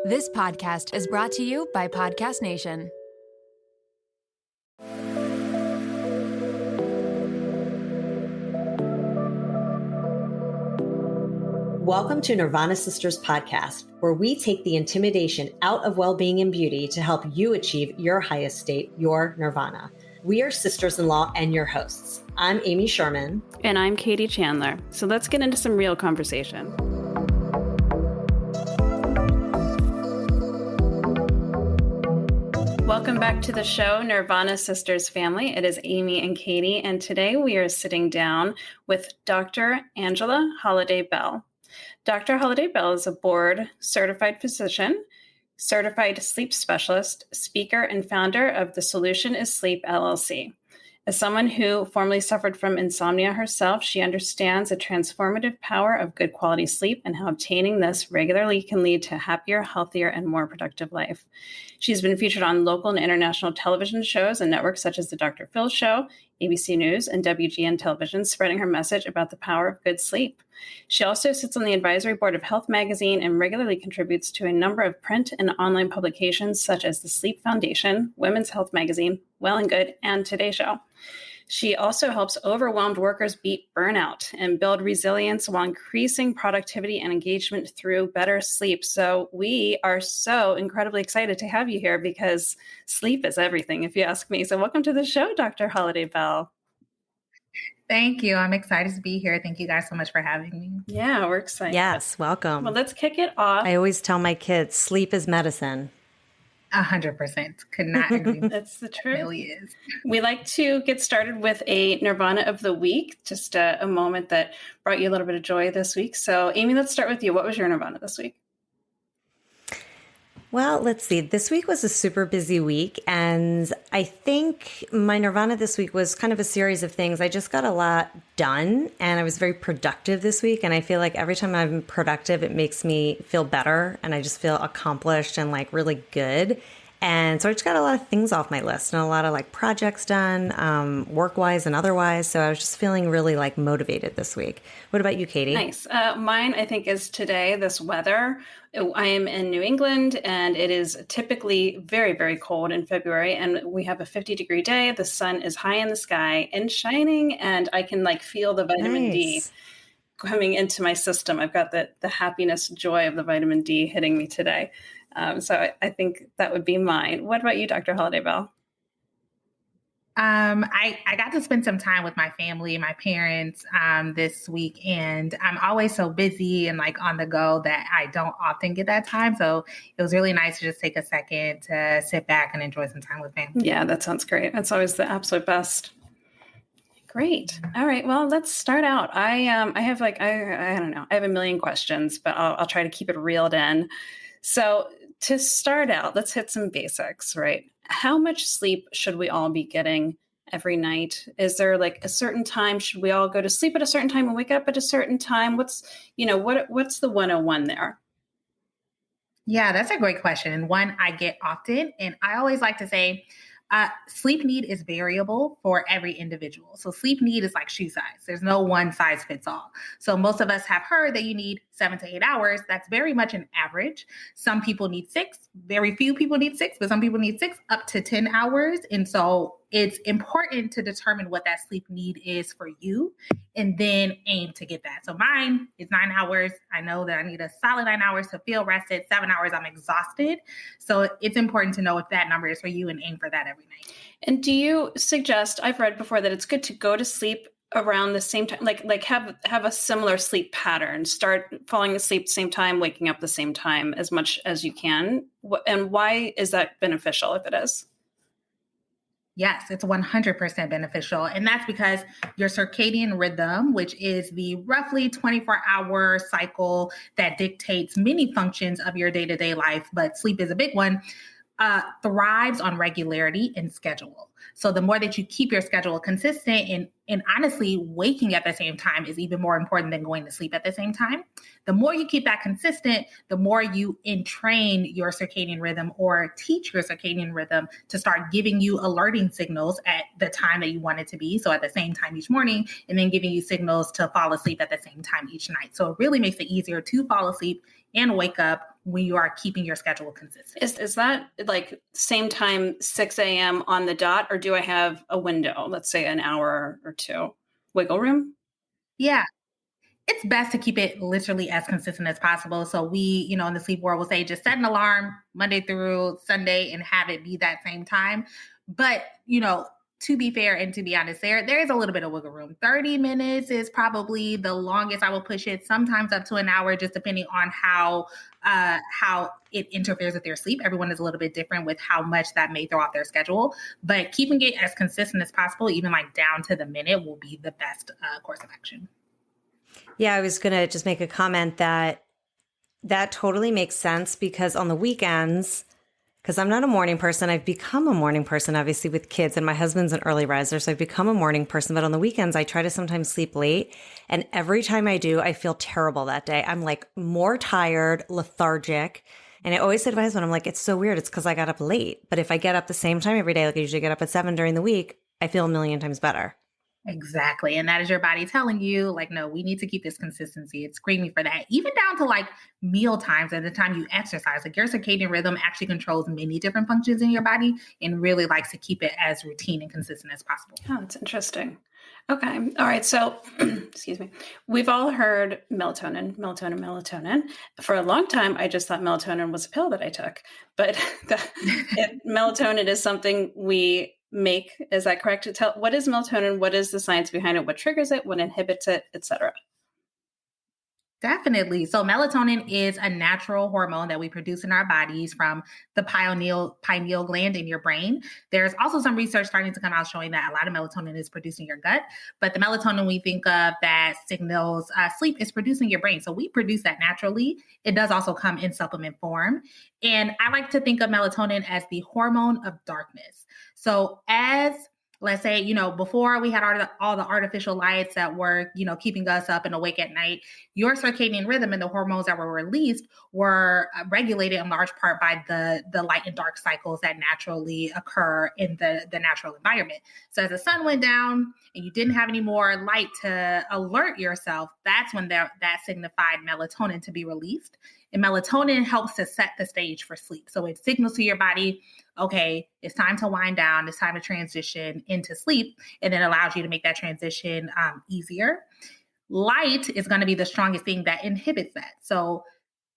This podcast is brought to you by Podcast Nation. Welcome to Nirvana Sisters podcast, where we take the intimidation out of well-being and beauty to help you achieve your highest state, your nirvana. We are sisters-in-law and your hosts. I'm Amy Sherman. And I'm Katie Chandler. So let's get into some real conversation. Welcome back to the show, Nirvana Sisters family. It is Amy and Katie, and today we are sitting down with Dr. Angela Holliday Bell. Dr. Holliday Bell is a board-certified physician, certified sleep specialist, speaker, and founder of The Solution is Sleep, LLC. As someone who formerly suffered from insomnia herself, she understands the transformative power of good quality sleep and how obtaining this regularly can lead to a happier, healthier, and more productive life. She's been featured on local and international television shows and networks such as The Dr. Phil Show, ABC News, and WGN Television, spreading her message about the power of good sleep. She also sits on the advisory board of Health Magazine and regularly contributes to a number of print and online publications such as the Sleep Foundation, Women's Health Magazine, Well and Good, and Today Show. She also helps overwhelmed workers beat burnout and build resilience while increasing productivity and engagement through better sleep. So we are so incredibly excited to have you here because sleep is everything, if you ask me. So welcome to the show, Dr. Holliday Bell. Thank you. I'm excited to be here. Thank you guys so much for having me. Yeah, we're excited. Yes, welcome. Well, let's kick it off. I always tell my kids, sleep is medicine. 100%. Could not agree. That's the truth. It really is. We like to get started with a Nirvana of the week, just a moment that brought you a little bit of joy this week. So, Amy, let's start with you. What was your Nirvana this week? Well, let's see. This week was a super busy week, and I think my Nirvana this week was kind of a series of things. I just got a lot done, and I was very productive this week, and I feel like every time I'm productive, it makes me feel better, and I just feel accomplished and like really good. And so I just got a lot of things off my list and a lot of like projects done, work-wise and otherwise. So I was just feeling really like motivated this week. What about you, Katie? Nice. Mine, I think, is today, this weather. I am in New England and it is typically very, very cold in February. And we have a 50-degree day. The sun is high in the sky and shining. And I can like feel the vitamin D coming into my system. I've got the happiness, joy of the vitamin D hitting me today. So I think that would be mine. What about you, Dr. Holliday Bell? I got to spend some time with my family, my parents, this week, and I'm always so busy and like on the go that I don't often get that time. So it was really nice to just take a second to sit back and enjoy some time with family. Yeah, that sounds great. That's always the absolute best. Great. All right. Well, let's start out. I have like, I don't know. I have a million questions, but I'll try to keep it reeled in. So to start out, let's hit some basics, right? How much sleep should we all be getting every night? Is there like a certain time? Should we all go to sleep at a certain time and wake up at a certain time? What's the 101 there? Yeah, that's a great question. And one I get often. And I always like to say, sleep need is variable for every individual. So sleep need is like shoe size. There's no one size fits all. So most of us have heard that you need 7 to 8 hours. That's very much an average. Some people need 6. Very few people need 6, but some people need 6 up to 10 hours. And so it's important to determine what that sleep need is for you and then aim to get that. So mine is 9 hours. I know that I need a solid 9 hours to feel rested. 7 hours, I'm exhausted. So it's important to know what that number is for you and aim for that every night. And do you suggest, I've read before that it's good to go to sleep around the same time, like have a similar sleep pattern, start falling asleep at the same time, waking up the same time as much as you can. And why is that beneficial if it is? Yes, it's 100% beneficial. And that's because your circadian rhythm, which is the roughly 24-hour cycle that dictates many functions of your day-to-day life, but sleep is a big one, thrives on regularity and schedule. So the more that you keep your schedule consistent and honestly, waking at the same time is even more important than going to sleep at the same time. The more you keep that consistent, the more you entrain your circadian rhythm or teach your circadian rhythm to start giving you alerting signals at the time that you want it to be. So at the same time each morning, and then giving you signals to fall asleep at the same time each night. So it really makes it easier to fall asleep and wake up when you are keeping your schedule consistent. Is that like same time, 6 a.m. on the dot, or do I have a window, let's say an hour or two, wiggle room? Yeah. It's best to keep it literally as consistent as possible. So we, in the sleep world will say just set an alarm Monday through Sunday and have it be that same time. But, to be fair and to be honest, there is a little bit of wiggle room. 30 minutes is probably the longest I will push it, sometimes up to an hour, just depending on how it interferes with their sleep. Everyone is a little bit different with how much that may throw off their schedule. But keeping it as consistent as possible, even like down to the minute, will be the best course of action. Yeah, I was going to just make a comment that totally makes sense because on the weekends, because I'm not a morning person, I've become a morning person, obviously with kids, and my husband's an early riser, so I've become a morning person. But on the weekends, I try to sometimes sleep late. And every time I do, I feel terrible that day. I'm like more tired, lethargic. And I always say to my husband, I'm like, it's so weird. It's because I got up late. But if I get up the same time every day, like I usually get up at 7 during the week, I feel a million times better. Exactly. And that is your body telling you, like, no, we need to keep this consistency. It's screaming for that. Even down to like meal times and the time you exercise. Like your circadian rhythm actually controls many different functions in your body and really likes to keep it as routine and consistent as possible. Oh, that's interesting. Okay. All right. So, excuse me. We've all heard melatonin. For a long time, I just thought melatonin was a pill that I took. But melatonin is something we make. Is that correct? What is melatonin? What is the science behind it? What triggers it? What inhibits it, etc.? Definitely. So melatonin is a natural hormone that we produce in our bodies from the pineal gland in your brain. There's also some research starting to come out showing that a lot of melatonin is produced in your gut, but the melatonin we think of that signals sleep is produced in your brain. So we produce that naturally. It does also come in supplement form. And I like to think of melatonin as the hormone of darkness. So let's say, before we had all the artificial lights that were, keeping us up and awake at night, your circadian rhythm and the hormones that were released were regulated in large part by the light and dark cycles that naturally occur in the natural environment. So as the sun went down and you didn't have any more light to alert yourself, that's when that signified melatonin to be released. And melatonin helps to set the stage for sleep. So it signals to your body, okay, it's time to wind down. It's time to transition into sleep. And it allows you to make that transition easier. Light is going to be the strongest thing that inhibits that. So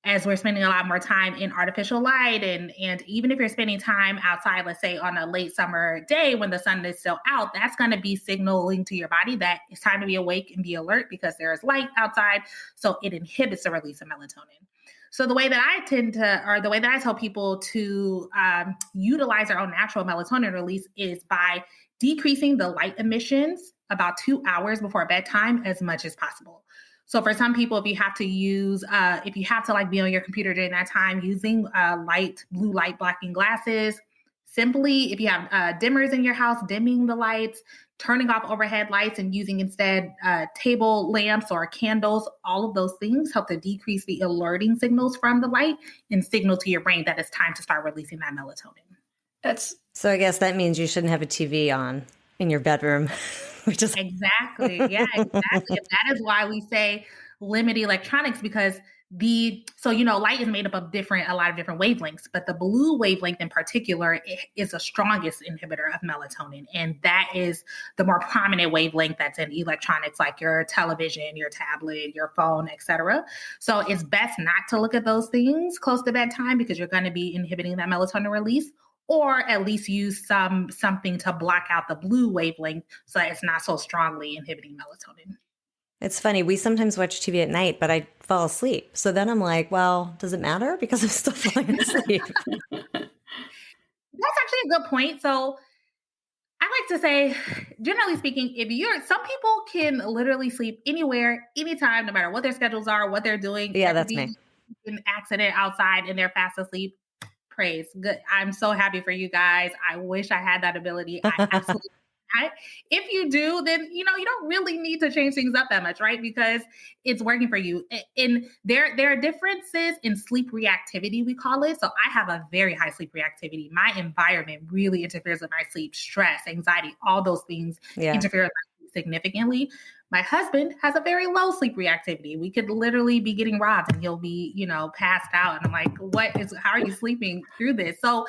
as we're spending a lot more time in artificial light, and even if you're spending time outside, let's say on a late summer day when the sun is still out, that's going to be signaling to your body that it's time to be awake and be alert because there is light outside. So it inhibits the release of melatonin. So the way that I tell people to utilize their own natural melatonin release is by decreasing the light emissions about 2 hours before bedtime as much as possible. So for some people, if you have to like be on your computer during that time, using blue light blocking glasses, simply, if you have dimmers in your house, dimming the lights, turning off overhead lights and using instead table lamps or candles, all of those things help to decrease the alerting signals from the light and signal to your brain that it's time to start releasing that melatonin. So I guess that means you shouldn't have a TV on in your bedroom. Exactly. Yeah, exactly. And that is why we say limit electronics, because light is made up of a lot of different wavelengths, but the blue wavelength in particular is the strongest inhibitor of melatonin. And that is the more prominent wavelength that's in electronics like your television, your tablet, your phone, etc. So it's best not to look at those things close to bedtime because you're going to be inhibiting that melatonin release, or at least use something to block out the blue wavelength so that it's not so strongly inhibiting melatonin. It's funny. We sometimes watch TV at night, but I fall asleep. So then I'm like, well, does it matter? Because I'm still falling asleep. That's actually a good point. So I like to say, generally speaking, some people can literally sleep anywhere, anytime, no matter what their schedules are, what they're doing. Yeah, that's me. An accident outside and they're fast asleep. Praise. Good. I'm so happy for you guys. I wish I had that ability. I absolutely If you do, then, you don't really need to change things up that much, right? Because it's working for you. And there are differences in sleep reactivity, we call it. So I have a very high sleep reactivity. My environment really interferes with my sleep, stress, anxiety, all those things interfere with my sleep significantly. My husband has a very low sleep reactivity. We could literally be getting robbed and he'll be, passed out. And I'm like, how are you sleeping through this? So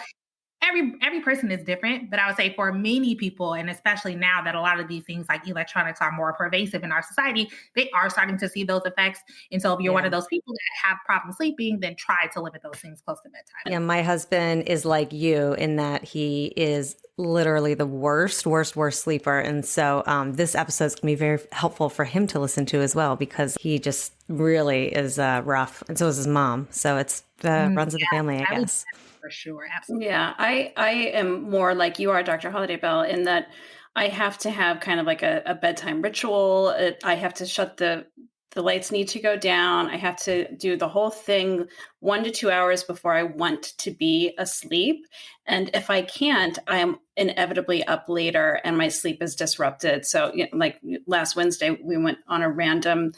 every person is different, but I would say for many people, and especially now that a lot of these things like electronics are more pervasive in our society, they are starting to see those effects. And so if you're one of those people that have problems sleeping, then try to limit those things close to bedtime. Yeah, my husband is like you in that he is literally the worst sleeper. And so this episode is going to be very helpful for him to listen to as well, because he just really is rough. And so is his mom. So it's runs in the family, I guess. For sure. Absolutely. Yeah. I am more like you are, Dr. Holliday Bell, in that I have to have kind of like a bedtime ritual. I have to shut the lights need to go down. I have to do the whole thing 1 to 2 hours before I want to be asleep. And if I can't, I am inevitably up later and my sleep is disrupted. So like last Wednesday, we went on a random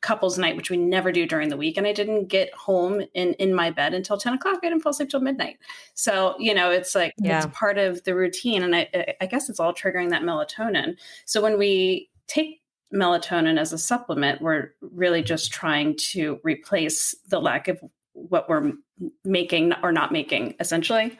couples night, which we never do during the week. And I didn't get home in my bed until 10 o'clock. I didn't fall asleep till midnight. So, it's like, it's part of the routine. And I guess it's all triggering that melatonin. So when we take melatonin as a supplement, we're really just trying to replace the lack of what we're making or not making, essentially.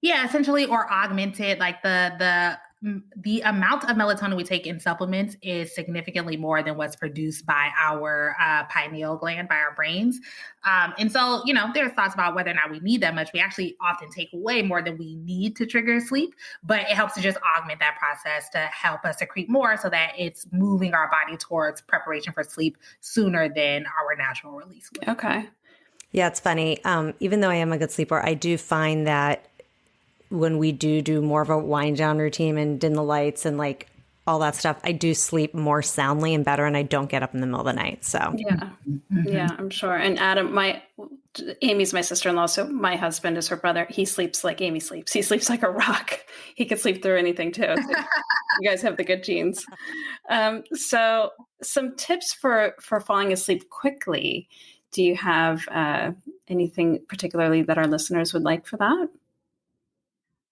Yeah, essentially, or augmented. Like the amount of melatonin we take in supplements is significantly more than what's produced by our pineal gland, by our brains. And so, there's thoughts about whether or not we need that much. We actually often take way more than we need to trigger sleep, but it helps to just augment that process to help us secrete more so that it's moving our body towards preparation for sleep sooner than our natural release would. Okay. Yeah, it's funny. Even though I am a good sleeper, I do find that when we do more of a wind down routine and dim the lights and like all that stuff, I do sleep more soundly and better, and I don't get up in the middle of the night. So yeah, I'm sure. And Adam, Amy's my sister-in-law, so my husband is her brother. He sleeps like Amy sleeps. He sleeps like a rock. He could sleep through anything too. So you guys have the good genes. So some tips for falling asleep quickly. Do you have anything particularly that our listeners would like for that?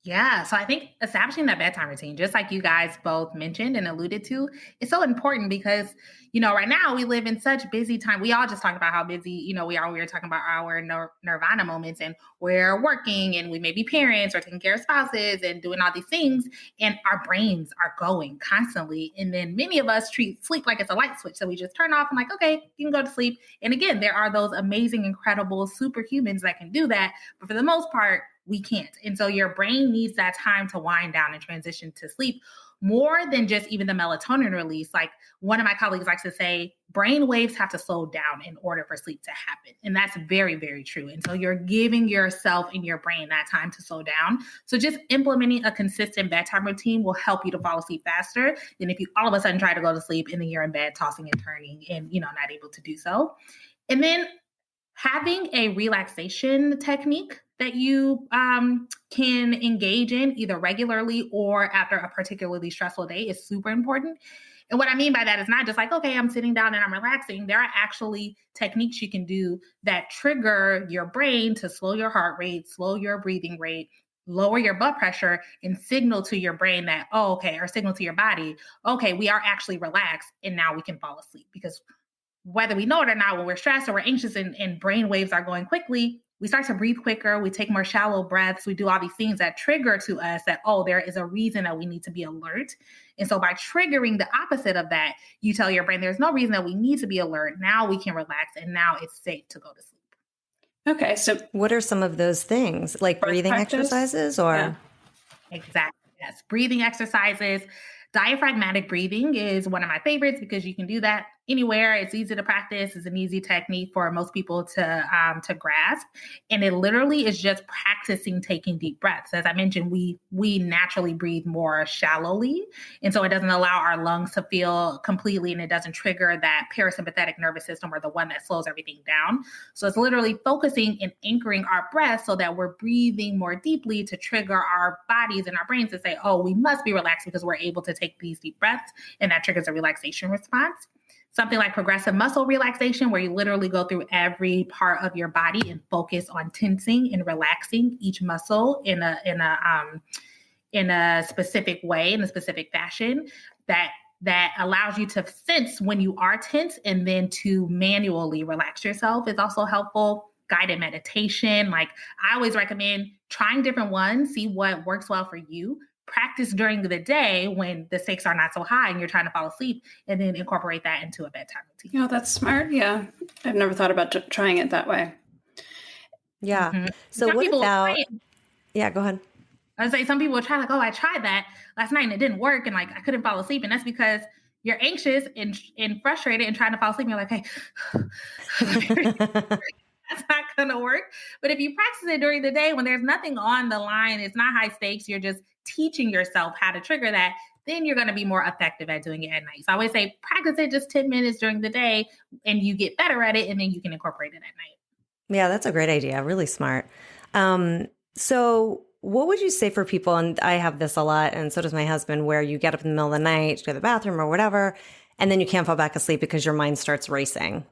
Yeah. So I think establishing that bedtime routine, just like you guys both mentioned and alluded to, is so important because, right now we live in such busy time. We all just talked about how busy, we are. We were talking about our nirvana moments, and we're working and we may be parents or taking care of spouses and doing all these things. And our brains are going constantly. And then many of us treat sleep like it's a light switch. So we just turn off and like, okay, you can go to sleep. And again, there are those amazing, incredible superhumans that can do that. But for the most part, we can't. And so your brain needs that time to wind down and transition to sleep more than just even the melatonin release. Like one of my colleagues likes to say, brain waves have to slow down in order for sleep to happen. And that's very, very true. And so you're giving yourself and your brain that time to slow down. So just implementing a consistent bedtime routine will help you to fall asleep faster than if you all of a sudden try to go to sleep and then you're in bed tossing and turning and, not able to do so. And then having a relaxation technique that you can engage in either regularly or after a particularly stressful day is super important. And what I mean by that is not just like, okay, I'm sitting down and I'm relaxing. There are actually techniques you can do that trigger your brain to slow your heart rate, slow your breathing rate, lower your blood pressure, and signal to your brain that, or signal to your body, okay, we are actually relaxed and now we can fall asleep. Because whether we know it or not, when we're stressed or we're anxious and brain waves are going quickly, we start to breathe quicker. We take more shallow breaths. We do all these things that trigger to us that, there is a reason that we need to be alert. And so by triggering the opposite of that, you tell your brain there's no reason that we need to be alert. Now we can relax and now it's safe to go to sleep. Okay. So what are some of those things? Like breathing exercises or? Yeah. Exactly. Yes. Breathing exercises. Diaphragmatic breathing is one of my favorites because you can do that anywhere. It's easy to practice. It's an easy technique for most people to grasp. And it literally is just practicing taking deep breaths. As I mentioned, we naturally breathe more shallowly. And so it doesn't allow our lungs to fill completely, and it doesn't trigger that parasympathetic nervous system or the one that slows everything down. So it's literally focusing and anchoring our breath so that we're breathing more deeply to trigger our bodies and our brains to say, we must be relaxed because we're able to take these deep breaths. And that triggers a relaxation response. Something like progressive muscle relaxation, where you literally go through every part of your body and focus on tensing and relaxing each muscle in a specific way, in a specific fashion. That that allows you to sense when you are tense and then to manually relax yourself is also helpful. Guided meditation. Like I always recommend trying different ones, see what works well for you. Practice during the day when the stakes are not so high and you're trying to fall asleep, and then incorporate that into a bedtime routine. Oh, that's smart. Yeah. I've never thought about trying it that way. Yeah. Mm-hmm. So Some what people about, yeah, go ahead. I would say some people will try like, oh, I tried that last night and it didn't work. And like, I couldn't fall asleep. And that's because you're anxious and frustrated and trying to fall asleep. And you're like, hey, that's not going to work. But if you practice it during the day when there's nothing on the line, it's not high stakes, you're just teaching yourself how to trigger that, then you're going to be more effective at doing it at night. So I always say practice it just 10 minutes during the day and you get better at it, and then you can incorporate it at night. Yeah, that's a great idea. Really smart. So what would you say for people, and I have this a lot, and so does my husband, where you get up in the middle of the night to go to the bathroom or whatever, and then you can't fall back asleep because your mind starts racing?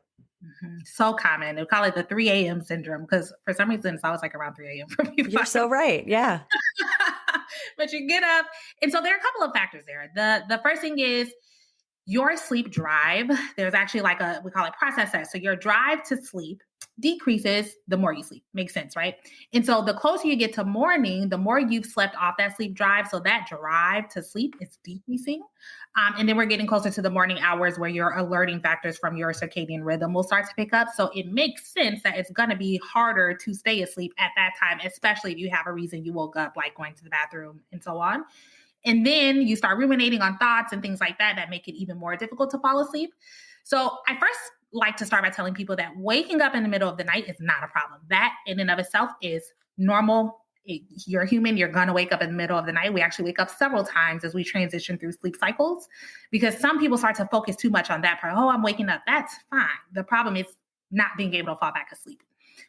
Mm-hmm. So common. They call it the 3 a.m. syndrome because for some reason it's always like around 3 a.m. for people. You're so right. Yeah. But you get up. And so there are a couple of factors there. The first thing is your sleep drive. There's actually like we call it process set. So your drive to sleep decreases the more you sleep. Makes sense, right? And so the closer you get to morning, the more you've slept off that sleep drive. So that drive to sleep is decreasing. And then we're getting closer to the morning hours where your alerting factors from your circadian rhythm will start to pick up. So it makes sense that it's going to be harder to stay asleep at that time, especially if you have a reason you woke up, like going to the bathroom and so on. And then you start ruminating on thoughts and things like that that make it even more difficult to fall asleep. So I first like to start by telling people that waking up in the middle of the night is not a problem. That in and of itself is normal. You're human. You're going to wake up in the middle of the night. We actually wake up several times as we transition through sleep cycles, because some people start to focus too much on that part. Oh, I'm waking up. That's fine. The problem is not being able to fall back asleep.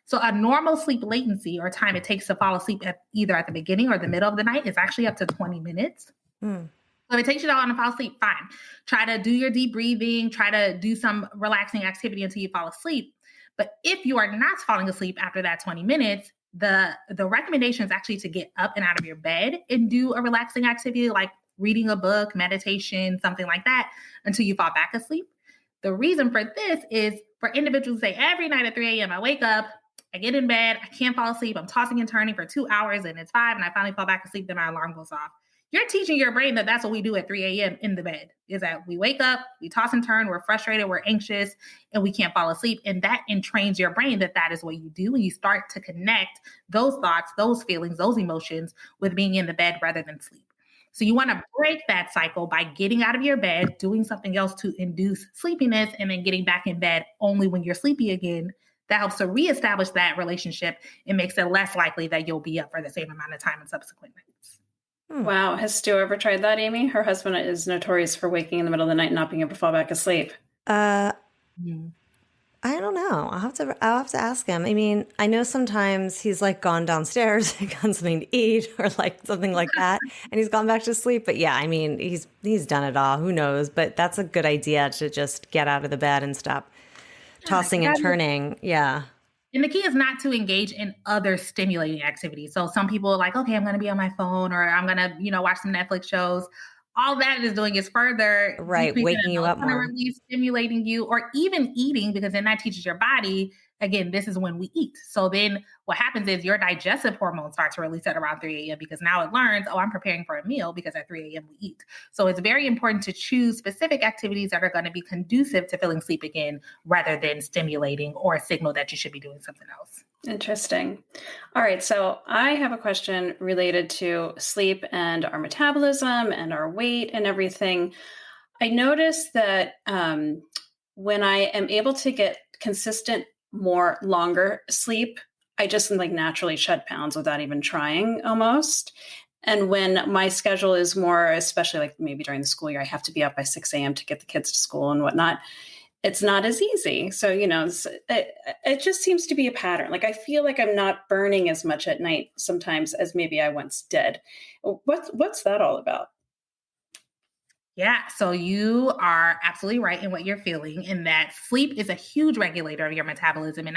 So a normal sleep latency, or time it takes to fall asleep either at the beginning or the middle of the night, is actually up to 20 minutes. So if it takes you that long to fall asleep, fine. Try to do your deep breathing, try to do some relaxing activity until you fall asleep. But if you are not falling asleep after that 20 minutes, the recommendation is actually to get up and out of your bed and do a relaxing activity like reading a book, meditation, something like that, until you fall back asleep. The reason for this is for individuals who say every night at 3 a.m. I wake up, I get in bed, I can't fall asleep, I'm tossing and turning for 2 hours and it's 5 and I finally fall back asleep, then my alarm goes off. You're teaching your brain that that's what we do at 3 a.m. in the bed, is that we wake up, we toss and turn, we're frustrated, we're anxious, and we can't fall asleep. And that entrains your brain that that is what you do. And you start to connect those thoughts, those feelings, those emotions with being in the bed rather than sleep. So you want to break that cycle by getting out of your bed, doing something else to induce sleepiness, and then getting back in bed only when you're sleepy again. That helps to reestablish that relationship and makes it less likely that you'll be up for the same amount of time in subsequent nights. Wow. Has Stu ever tried that, Amy? Her husband is notorious for waking in the middle of the night and not being able to fall back asleep. I don't know. I'll have to ask him. I mean, I know sometimes he's like gone downstairs and gotten something to eat or like something like that, and he's gone back to sleep. But yeah, I mean, he's done it all. Who knows? But that's a good idea to just get out of the bed and stop tossing and turning. Yeah. And the key is not to engage in other stimulating activities. So some people are like, okay, I'm going to be on my phone, or I'm going to, watch some Netflix shows. All that is doing is further waking you up more, stimulating you, or even eating, because then that teaches your body, again, this is when we eat. So then what happens is your digestive hormones start to release at around 3 a.m. because now it learns, oh, I'm preparing for a meal because at 3 a.m. we eat. So it's very important to choose specific activities that are going to be conducive to feeling sleep again, rather than stimulating or a signal that you should be doing something else. Interesting. All right. So I have a question related to sleep and our metabolism and our weight and everything. I noticed that when I am able to get consistent, more longer sleep, I just like naturally shed pounds without even trying almost. And when my schedule is more, especially like maybe during the school year, I have to be up by 6 a.m. to get the kids to school and whatnot. It's not as easy. So, it just seems to be a pattern. Like I feel like I'm not burning as much at night sometimes as maybe I once did. What's that all about? Yeah, so you are absolutely right in what you're feeling, in that sleep is a huge regulator of your metabolism. And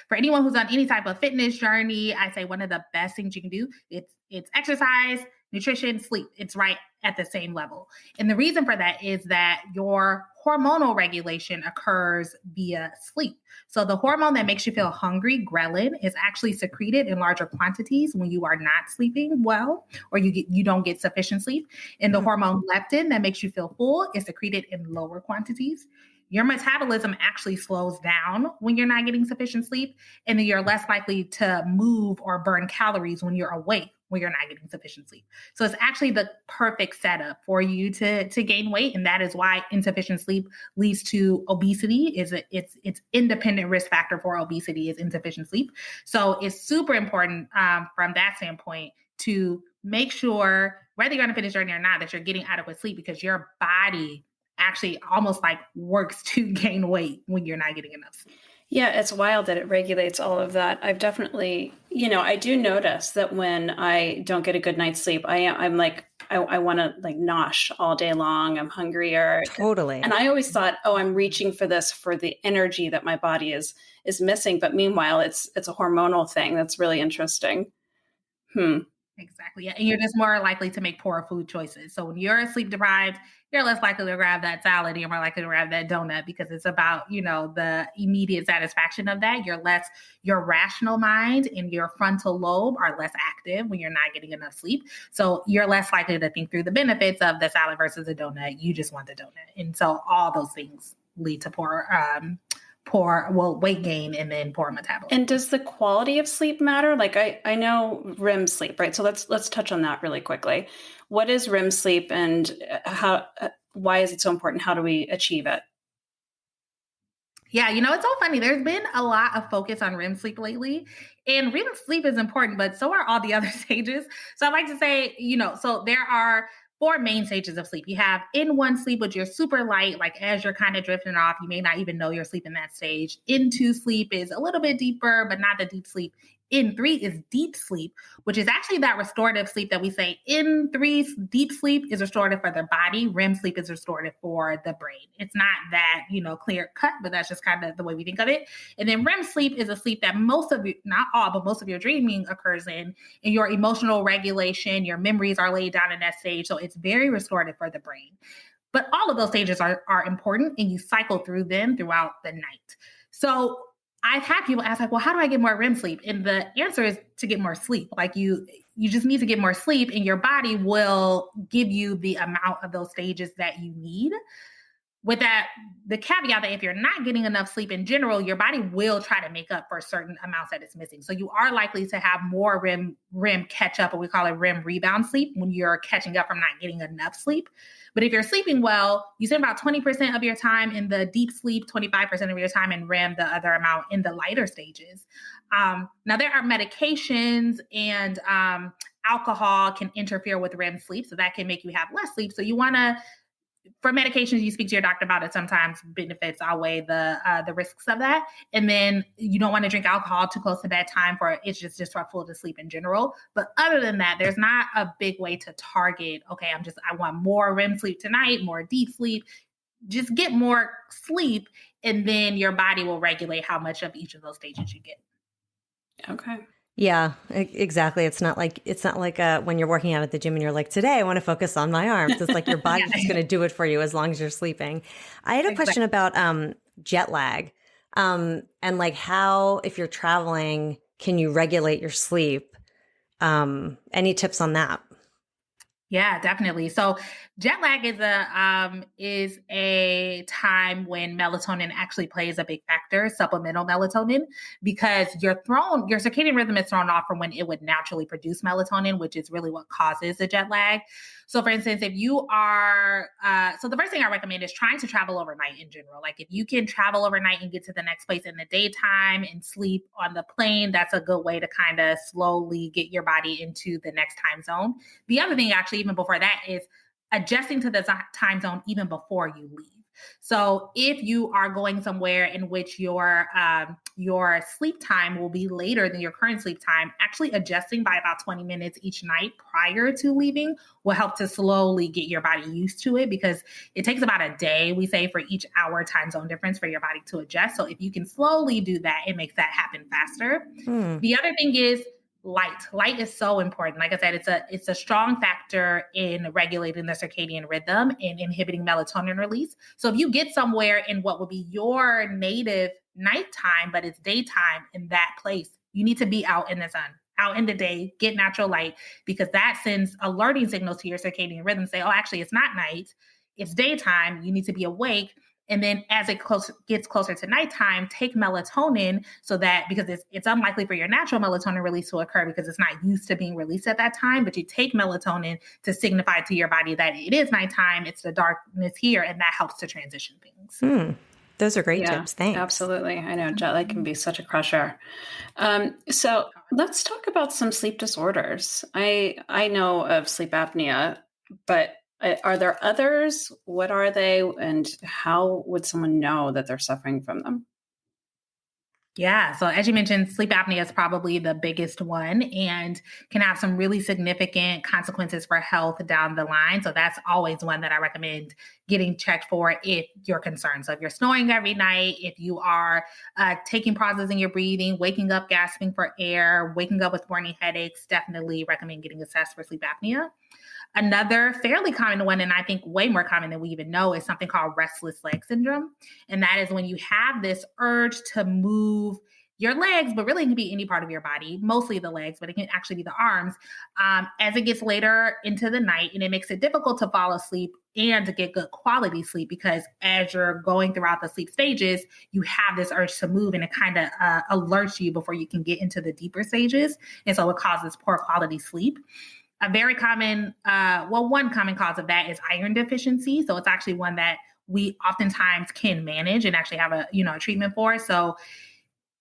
for anyone who's on any type of fitness journey, I say one of the best things you can do, it's exercise, nutrition, sleep. It's right at the same level. And the reason for that is that your hormonal regulation occurs via sleep. So the hormone that makes you feel hungry, ghrelin, is actually secreted in larger quantities when you are not sleeping well, or you don't get sufficient sleep. And the hormone leptin that makes you feel full is secreted in lower quantities. Your metabolism actually slows down when you're not getting sufficient sleep, and then you're less likely to move or burn calories when you're awake, when you're not getting sufficient sleep. So it's actually the perfect setup for you to gain weight. And that is why insufficient sleep leads to obesity. It's independent risk factor for obesity is insufficient sleep. So it's super important from that standpoint to make sure, whether you're on a fitness journey or not, that you're getting adequate sleep, because your body actually almost like works to gain weight when you're not getting enough sleep. Yeah, it's wild that it regulates all of that. I've definitely, I do notice that when I don't get a good night's sleep, I'm like, I want to like nosh all day long. I'm hungrier. Totally. And I always thought, I'm reaching for this for the energy that my body is missing. But meanwhile, it's a hormonal thing. That's really interesting. Exactly. Yeah. And you're just more likely to make poor food choices. So when you're sleep deprived, you're less likely to grab that salad. You're more likely to grab that donut, because it's about, the immediate satisfaction of that. Your rational mind and your frontal lobe are less active when you're not getting enough sleep. So you're less likely to think through the benefits of the salad versus the donut. You just want the donut. And so all those things lead to poor weight gain and then poor metabolism. And does the quality of sleep matter? Like I know REM sleep, right? So let's touch on that really quickly. What is REM sleep, and why is it so important? How do we achieve it? Yeah, it's so funny. There's been a lot of focus on REM sleep lately, and REM sleep is important, but so are all the other stages. So I like to say, so there are 4 main stages of sleep. You have N1 sleep, which you're super light, like as you're kind of drifting off, you may not even know you're asleep in that stage. N2 sleep is a little bit deeper, but not the deep sleep. N3 is deep sleep, which is actually that restorative sleep that we say. N3 deep sleep is restorative for the body. REM sleep is restorative for the brain. It's not that, clear cut, but that's just kind of the way we think of it. And then REM sleep is a sleep that most of you, not all, but most of your dreaming occurs in, and your emotional regulation, your memories are laid down in that stage. So it's very restorative for the brain. But all of those stages are important, and you cycle through them throughout the night. So I've had people ask, like, well, how do I get more REM sleep? And the answer is to get more sleep. Like you just need to get more sleep, and your body will give you the amount of those stages that you need. With that, the caveat that if you're not getting enough sleep in general, your body will try to make up for certain amounts that it's missing. So you are likely to have more REM catch up, or we call it REM rebound sleep, when you're catching up from not getting enough sleep. But if you're sleeping well, you spend about 20% of your time in the deep sleep, 25% of your time in REM, the other amount in the lighter stages. Now, there are medications and alcohol can interfere with REM sleep, so that can make you have less sleep. So you want to, for medications, you speak to your doctor about it. Sometimes benefits outweigh the risks of that. And then you don't want to drink alcohol too close to bedtime, for it's just disruptful to sleep in general. But other than that, there's not a big way to target, okay, I want more REM sleep tonight, more deep sleep. Just get more sleep, and then your body will regulate how much of each of those stages you get. Okay. Yeah, exactly. It's not like when you're working out at the gym and you're like, today I want to focus on my arms. It's like your body's just going to do it for you as long as you're sleeping. I had a question about jet lag, and like how, if you're traveling, can you regulate your sleep? Any tips on that? Yeah, definitely. So jet lag is a time when melatonin actually plays a big factor, supplemental melatonin, because your circadian rhythm is thrown off from when it would naturally produce melatonin, which is really what causes the jet lag. So for instance, if you are, so the first thing I recommend is trying to travel overnight in general. Like if you can travel overnight and get to the next place in the daytime and sleep on the plane, that's a good way to kind of slowly get your body into the next time zone. The other thing, actually, even before that, is adjusting to the time zone even before you leave. So if you are going somewhere in which your sleep time will be later than your current sleep time, actually adjusting by about 20 minutes each night prior to leaving will help to slowly get your body used to it, because it takes about a day, we say, for each hour time zone difference for your body to adjust. So if you can slowly do that, it makes that happen faster. The other thing is Light is so important. Like I said, it's a strong factor in regulating the circadian rhythm and inhibiting melatonin release. So if you get somewhere in what would be your native nighttime, but it's daytime in that place, you need to be out in the sun, out in the day, get natural light, because that sends alerting signals to your circadian rhythm. Say, oh, actually, it's not night, it's daytime. You need to be awake. And then as it gets closer to nighttime, take melatonin so that, because it's unlikely for your natural melatonin release to occur because it's not used to being released at that time, but you take melatonin to signify to your body that it is nighttime, it's the darkness here, and that helps to transition things. Those are great tips. Thanks. Absolutely. I know jet lag can be such a crusher. So let's talk about some sleep disorders. I know of sleep apnea, but are there others? What are they? And how would someone know that they're suffering from them? Yeah. So as you mentioned, sleep apnea is probably the biggest one and can have some really significant consequences for health down the line. So that's always one that I recommend getting checked for if you're concerned. So if you're snoring every night, if you are taking pauses in your breathing, waking up, gasping for air, waking up with morning headaches, definitely recommend getting assessed for sleep apnea. Another fairly common one, and I think way more common than we even know, is something called restless leg syndrome. And that is when you have this urge to move your legs, but really it can be any part of your body, mostly the legs, but it can actually be the arms, as it gets later into the night. And it makes it difficult to fall asleep and to get good quality sleep because as you're going throughout the sleep stages, you have this urge to move and it kind of alerts you before you can get into the deeper stages. And so it causes poor quality sleep. A very common, one common cause of that is iron deficiency. So it's actually one that we oftentimes can manage and actually have a treatment for. So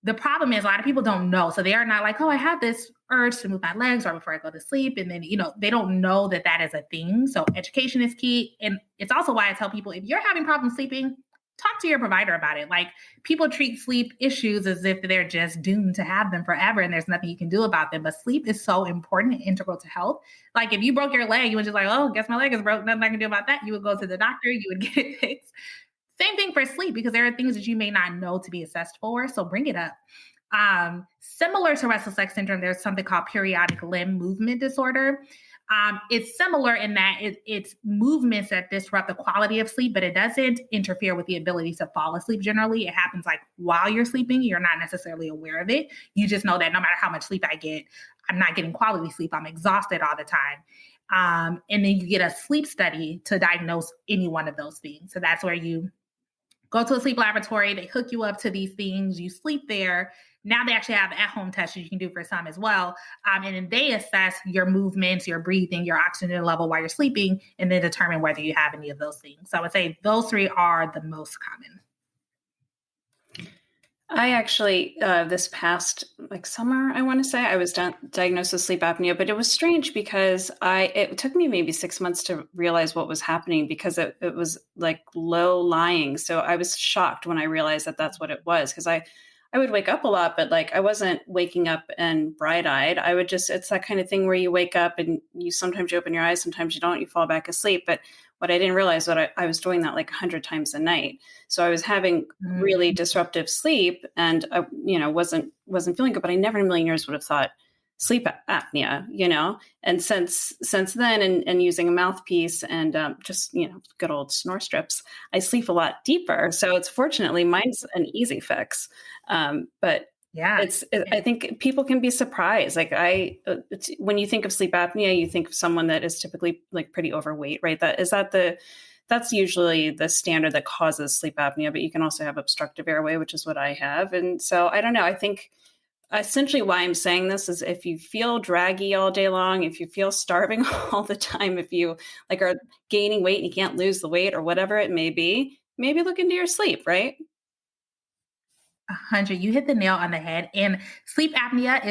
the problem is a lot of people don't know. So they are not like, oh, I have this urge to move my legs right before I go to sleep. And then, they don't know that that is a thing. So education is key. And it's also why I tell people, if you're having problems sleeping, talk to your provider about it. Like people treat sleep issues as if they're just doomed to have them forever and there's nothing you can do about them. But sleep is so important and integral to health. Like if you broke your leg, you would just like, oh, guess my leg is broke. Nothing I can do about that. You would go to the doctor, you would get it fixed. Same thing for sleep because there are things that you may not know to be assessed for. So bring it up. Similar to restless leg syndrome, there's something called periodic limb movement disorder. It's similar in that it's movements that disrupt the quality of sleep, but it doesn't interfere with the ability to fall asleep generally. It happens like while you're sleeping, you're not necessarily aware of it. You just know that no matter how much sleep I get, I'm not getting quality sleep. I'm exhausted all the time. And then you get a sleep study to diagnose any one of those things. So that's where you go to a sleep laboratory, they hook you up to these things, you sleep there. Now they actually have at-home tests you can do for some as well. And then they assess your movements, your breathing, your oxygen level while you're sleeping, and then determine whether you have any of those things. So I would say those three are the most common. I actually, this past summer, I want to say, I was diagnosed with sleep apnea, but it was strange because it took me maybe 6 months to realize what was happening because it was like low lying. So I was shocked when I realized that that's what it was because I would wake up a lot, but I wasn't waking up and bright-eyed. I would it's that kind of thing where you wake up and sometimes you open your eyes, sometimes you don't, you fall back asleep. But what I didn't realize that I was doing that 100 times a night. So I was having really disruptive sleep and I, wasn't feeling good, but I never in a million years would have thought sleep apnea, and since then and using a mouthpiece and just, good old snore strips, I sleep a lot deeper. So it's fortunately mine's an easy fix. But yeah, I think people can be surprised. When you think of sleep apnea, you think of someone that is typically pretty overweight, right? That's usually the standard that causes sleep apnea, but you can also have obstructive airway, which is what I have. And so I don't know. I think essentially why I'm saying this is if you feel draggy all day long, if you feel starving all the time, if you are gaining weight and you can't lose the weight or whatever it may be, maybe look into your sleep, right? 100. You hit the nail on the head. And sleep apnea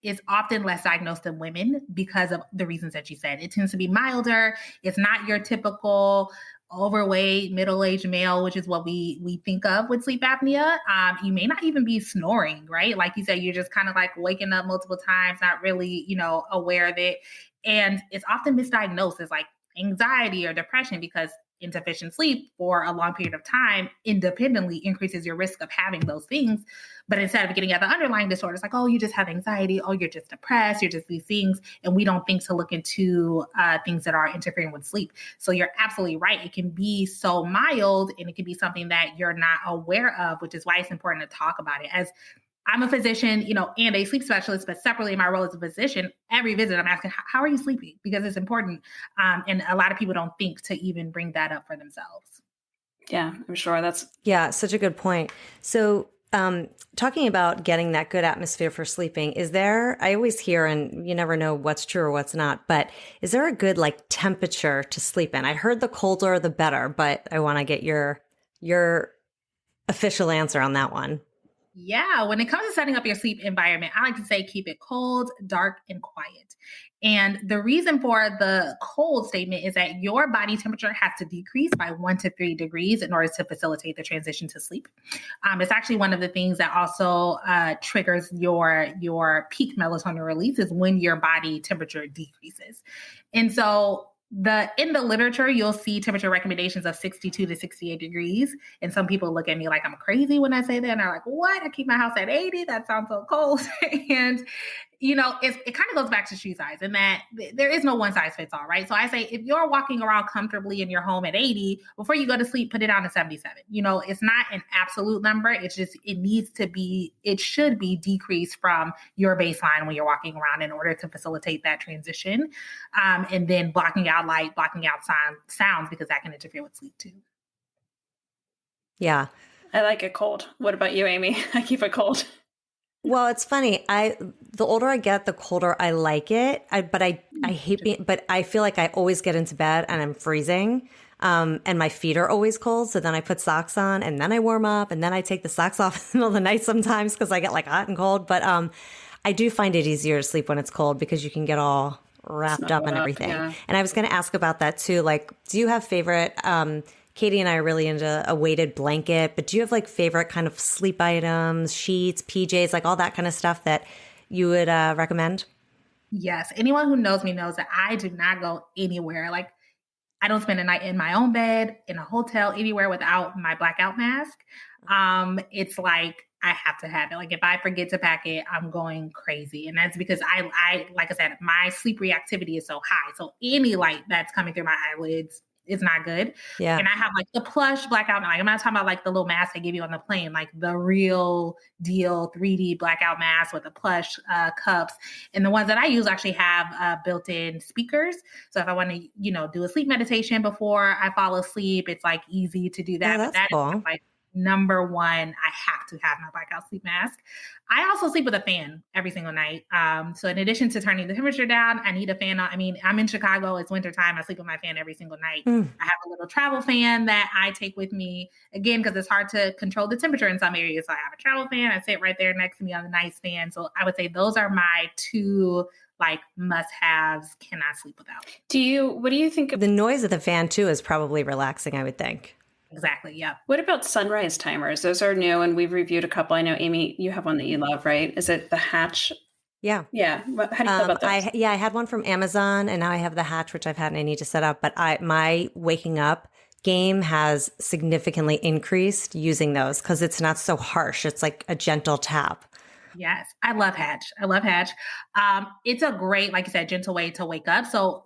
is often less diagnosed than women because of the reasons that you said. It tends to be milder. It's not your typical overweight, middle-aged male, which is what we think of with sleep apnea. You may not even be snoring, right? Like you said, you're just kind of waking up multiple times, not really, aware of it. And it's often misdiagnosed as anxiety or depression because insufficient sleep for a long period of time independently increases your risk of having those things. But instead of getting at the underlying disorder, it's like, oh, you just have anxiety. Oh, you're just depressed. You're just these things. And we don't think to look into things that are interfering with sleep. So you're absolutely right. It can be so mild and it can be something that you're not aware of, which is why it's important to talk about it. As I'm a physician, and a sleep specialist, but separately in my role as a physician, every visit I'm asking, how are you sleeping? Because it's important. And a lot of people don't think to even bring that up for themselves. Yeah, I'm sure Yeah, such a good point. So talking about getting that good atmosphere for sleeping, I always hear, and you never know what's true or what's not, but is there a good temperature to sleep in? I heard the colder, the better, but I want to get your official answer on that one. Yeah, when it comes to setting up your sleep environment, I like to say keep it cold, dark, and quiet. And the reason for the cold statement is that your body temperature has to decrease by 1 to 3 degrees in order to facilitate the transition to sleep. It's actually one of the things that also triggers your peak melatonin release is when your body temperature decreases. And so in the literature, you'll see temperature recommendations of 62 to 68 degrees. And some people look at me like I'm crazy when I say that. And they're like, what? I keep my house at 80. That sounds so cold. And it kind of goes back to shoe size and that there is no one size fits all, right? So I say, if you're walking around comfortably in your home at 80, before you go to sleep, put it down to 77. It's not an absolute number. It's just, it should be decreased from your baseline when you're walking around in order to facilitate that transition. And then blocking out light, blocking out sounds, because that can interfere with sleep too. Yeah. I like it cold. What about you, Amy? I keep it cold. Well, it's funny. The older I get, the colder I like it. But I hate but I feel like I always get into bed and I'm freezing. And my feet are always cold. So then I put socks on and then I warm up and then I take the socks off in the middle of the night sometimes because I get hot and cold. But I do find it easier to sleep when it's cold because you can get all wrapped up and everything. Yeah. And I was going to ask about that too. Do you have favorite, Katie and I are really into a weighted blanket, but do you have favorite kind of sleep items, sheets, PJs, all that kind of stuff that you would recommend? Yes. Anyone who knows me knows that I do not go anywhere. I don't spend a night in my own bed, in a hotel, anywhere without my blackout mask. It's I have to have it. If I forget to pack it, I'm going crazy. And that's because I like I said, my sleep reactivity is so high. So any light that's coming through my eyelids is not good. Yeah. And I have the plush blackout. I'm not talking about the little mask they give you on the plane, the real deal 3D blackout mask with the plush cups. And the ones that I use actually have built-in speakers. So if I want to, do a sleep meditation before I fall asleep, it's easy to do that. Oh, that's cool. Is number one, I have to have my blackout sleep mask. I also sleep with a fan every single night. So in addition to turning the temperature down, I need a fan on. I'm in Chicago. It's wintertime. I sleep with my fan every single night. I have a little travel fan that I take with me, again, because it's hard to control the temperature in some areas. So I have a travel fan. I sit right there next to me on the nightstand. So I would say those are my two must-haves, cannot sleep without. What do you think of the noise of the fan too is probably relaxing, I would think. Exactly. Yeah. What about sunrise timers? Those are new, and we've reviewed a couple. I know, Amy, you have one that you love, right? Is it the Hatch? Yeah. Yeah. How do you feel about those? I had one from Amazon, and now I have the Hatch, which I've had and I need to set up. But my waking up game has significantly increased using those because it's not so harsh. It's a gentle tap. Yes. I love Hatch. It's a great, like you said, gentle way to wake up. So,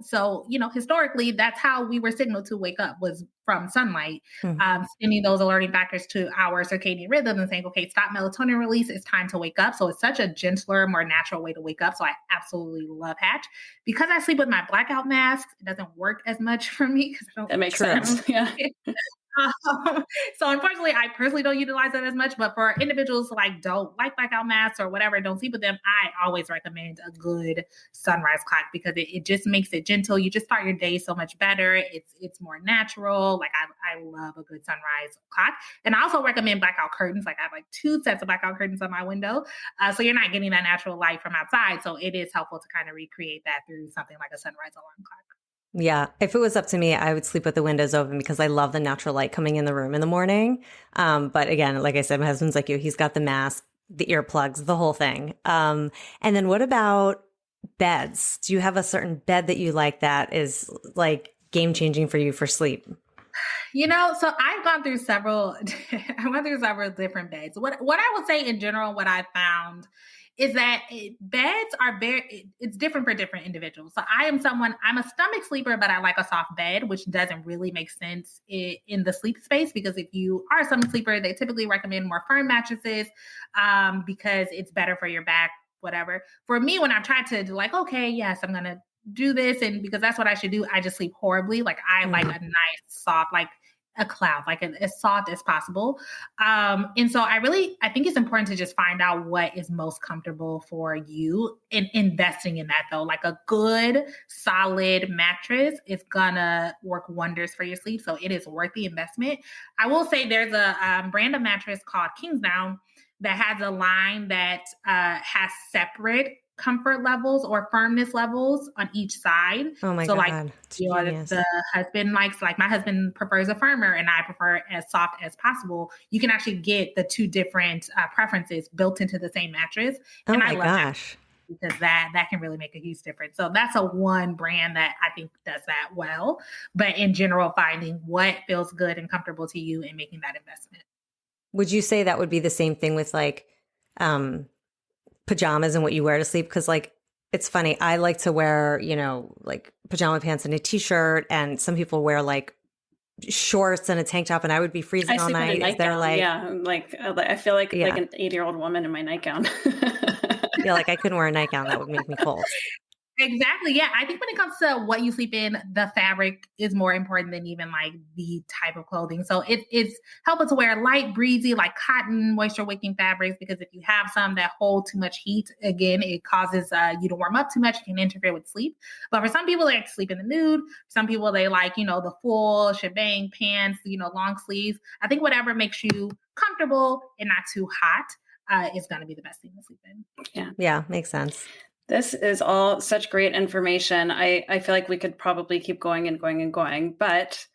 historically, that's how we were signaled to wake up, was from sunlight, sending those alerting factors to our circadian rhythm and saying, okay, stop melatonin release. It's time to wake up. So it's such a gentler, more natural way to wake up. So I absolutely love Hatch. Because I sleep with my blackout mask, it doesn't work as much for me. That makes sense. Yeah. So unfortunately, I personally don't utilize that as much, but for individuals who don't like blackout masks or whatever, don't sleep with them, I always recommend a good sunrise clock because it just makes it gentle. You just start your day so much better. It's more natural. I love a good sunrise clock. And I also recommend blackout curtains. I have 2 sets of blackout curtains on my window. So you're not getting that natural light from outside. So it is helpful to kind of recreate that through something like a sunrise alarm clock. Yeah. If it was up to me, I would sleep with the windows open because I love the natural light coming in the room in the morning. But again, like I said, my husband's like you. He's got the mask, the earplugs, the whole thing. And then what about beds? Do you have a certain bed that you like that is game changing for you for sleep? So I've gone through several, I went through several different beds. What I would say in general, what I found is that beds are it's different for different individuals. So I'm a stomach sleeper, but I like a soft bed, which doesn't really make sense in the sleep space, because if you are a stomach sleeper, they typically recommend more firm mattresses because it's better for your back, whatever. For me, when I've tried to do like, okay, yes, I'm going to do this, and because that's what I should do, I just sleep horribly. Like I like a nice soft, like a cloud, like as soft as possible. And so I think it's important to just find out what is most comfortable for you, and investing in that though. Like a good solid mattress is gonna work wonders for your sleep. So it is worth the investment. I will say there's a brand of mattress called Kingsdown that has a line that has separate comfort levels or firmness levels on each side. Oh my God. Like, the husband likes, like my husband prefers a firmer and I prefer as soft as possible. You can actually get the two different preferences built into the same mattress. Oh and my I love gosh. That because that can really make a huge difference. So that's a one brand that I think does that well. But in general, finding what feels good and comfortable to you and making that investment. Would you say that would be the same thing with like pajamas and what you wear to sleep? Because like, it's funny. I like to wear, like pajama pants and a t-shirt, and some people wear like shorts and a tank top, and I would be freezing all night. Is there like, I feel like an 80-year-old woman in my nightgown. Yeah, like I couldn't wear a nightgown. That would make me cold. Exactly. Yeah. I think when it comes to what you sleep in, the fabric is more important than even like the type of clothing. So it's helpful to wear light, breezy, like cotton, moisture wicking fabrics, because if you have some that hold too much heat, again, it causes you to warm up too much. It can interfere with sleep. But for some people, they like to sleep in the nude. Some people, they like, the full shebang pants, long sleeves. I think whatever makes you comfortable and not too hot is going to be the best thing to sleep in. Yeah. Yeah. Makes sense. This is all such great information. I feel like we could probably keep going and going and going, but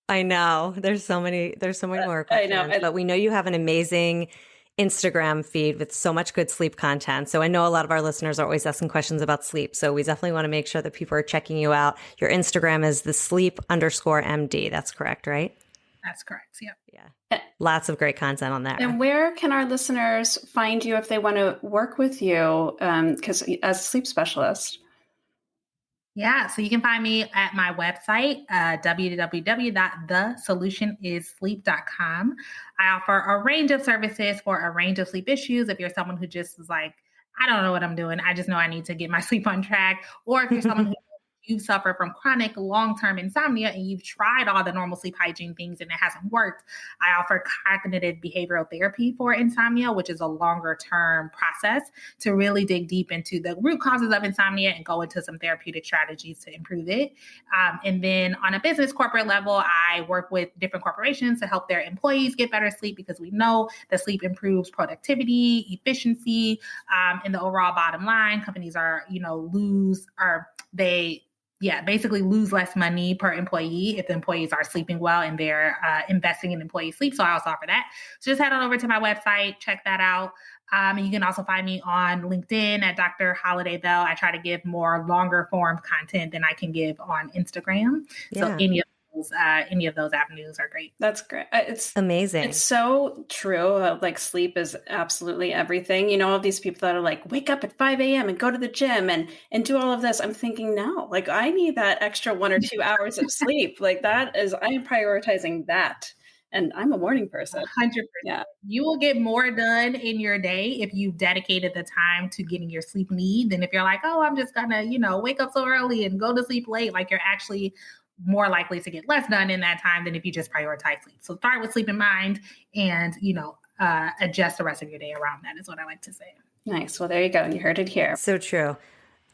I know there's so many more questions. I know, but we know you have an amazing Instagram feed with so much good sleep content. So I know a lot of our listeners are always asking questions about sleep. So we definitely want to make sure that people are checking you out. Your Instagram is @sleep_MD. That's correct, right? That's correct. Yep. Yeah. Lots of great content on there. And where can our listeners find you if they want to work with you? Because as a sleep specialist. Yeah. So you can find me at my website, www.thesolutionissleep.com. I offer a range of services for a range of sleep issues. If you're someone who just is like, I don't know what I'm doing, I just know I need to get my sleep on track. Or if you're someone who you suffer from chronic long-term insomnia and you've tried all the normal sleep hygiene things and it hasn't worked, I offer cognitive behavioral therapy for insomnia, which is a longer-term process to really dig deep into the root causes of insomnia and go into some therapeutic strategies to improve it. And then on a business corporate level, I work with different corporations to help their employees get better sleep, because we know that sleep improves productivity, efficiency, and the overall bottom line. Companies are, basically lose less money per employee if the employees are sleeping well and they're investing in employee sleep. So I also offer that. So just head on over to my website, check that out. And you can also find me on LinkedIn at Dr. Holliday Bell. I try to give more longer form content than I can give on Instagram. Yeah. So any of those avenues are great. That's great. It's amazing. It's so true. Like sleep is absolutely everything. All these people that are like, wake up at 5 a.m. and go to the gym and do all of this. I'm thinking, no, like I need that extra 1 or 2 hours of sleep. Like I am prioritizing that. And I'm a morning person. 100%. Yeah. You will get more done in your day if you've dedicated the time to getting your sleep need than if you're like, oh, I'm just gonna, wake up so early and go to sleep late. Like you're actually more likely to get less done in that time than if you just prioritize sleep. So start with sleep in mind and, adjust the rest of your day around that is what I like to say. Nice. Well, there you go. You heard it here. So true. All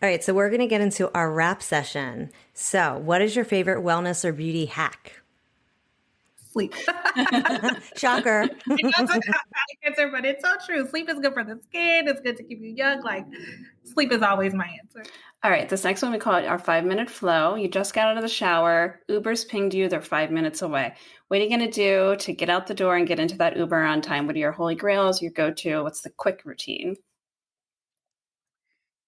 right. So we're going to get into our wrap session. So what is your favorite wellness or beauty hack? Sleep. Shocker. Answer, but it's so true. Sleep is good for the skin. It's good to keep you young. Like sleep is always my answer. All right. This next one, we call it our 5-minute flow. You just got out of the shower. Uber's pinged you. They're 5 minutes away. What are you going to do to get out the door and get into that Uber on time? What are your holy grails, your go-to? What's the quick routine?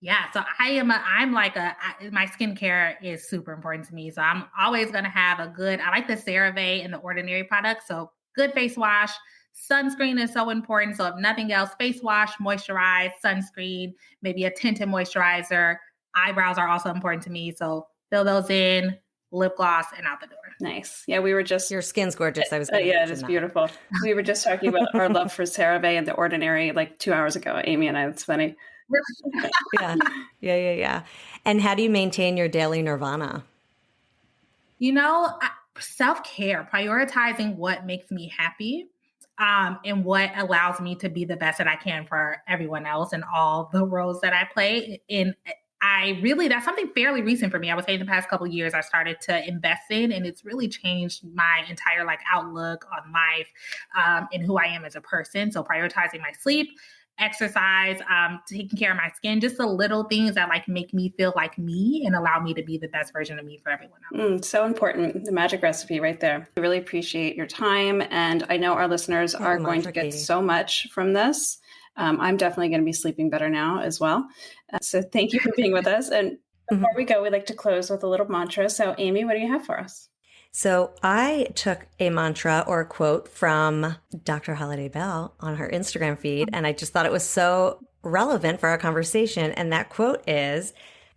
Yeah, so my skincare is super important to me. So I'm always going to have I like the CeraVe and the Ordinary products. So good face wash, sunscreen is so important. So if nothing else, face wash, moisturize, sunscreen, maybe a tinted moisturizer. Eyebrows are also important to me. So fill those in, lip gloss, and out the door. Nice. Yeah, we were just... Your skin's gorgeous. I was yeah, it is beautiful. We were just talking about our love for CeraVe and the Ordinary like 2 hours ago, Amy and I. It's funny. Yeah. And how do you maintain your daily nirvana? Self-care, prioritizing what makes me happy, and what allows me to be the best that I can for everyone else and all the roles that I play. And that's something fairly recent for me. I would say in the past couple of years, I started to invest in, and it's really changed my entire outlook on life, and who I am as a person. So prioritizing my sleep, exercise, taking care of my skin, just the little things that make me feel like me and allow me to be the best version of me for everyone else. So important. The magic recipe right there. I really appreciate your time. And I know our listeners are going to get so much from this. I'm definitely going to be sleeping better now as well. So thank you for being with us. And before we go, we like to close with a little mantra. So Amy, what do you have for us? So I took a mantra or a quote from Dr. Holliday Bell on her Instagram feed, and I just thought it was so relevant for our conversation. And that quote is,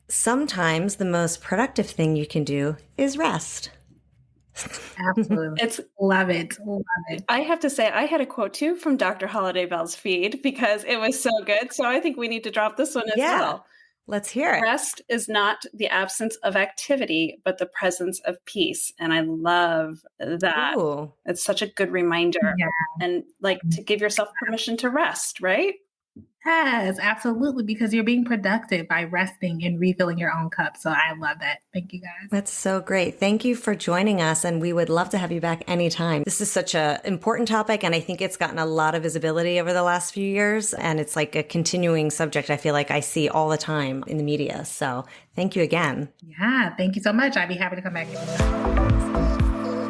sometimes the most productive thing you can do is rest. Absolutely. Love it. I have to say, I had a quote too from Dr. Holliday Bell's feed because it was so good. So I think we need to drop this one as well. Let's hear it. Rest is not the absence of activity, but the presence of peace. And I love that. Ooh. It's such a good reminder. Yeah. And to give yourself permission to rest, right? Yes, absolutely. Because you're being productive by resting and refilling your own cup. So I love that. Thank you, guys. That's so great. Thank you for joining us. And we would love to have you back anytime. This is such an important topic. And I think it's gotten a lot of visibility over the last few years. And it's like a continuing subject I feel like I see all the time in the media. So thank you again. Yeah, thank you so much. I'd be happy to come back anytime.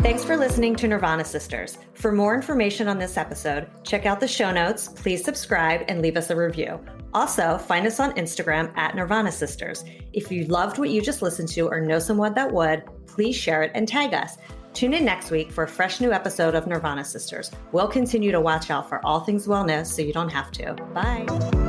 Thanks for listening to Nirvana Sisters. For more information on this episode, check out the show notes, please subscribe, and leave us a review. Also, find us on Instagram at Nirvana Sisters. If you loved what you just listened to or know someone that would, please share it and tag us. Tune in next week for a fresh new episode of Nirvana Sisters. We'll continue to watch out for all things wellness so you don't have to. Bye.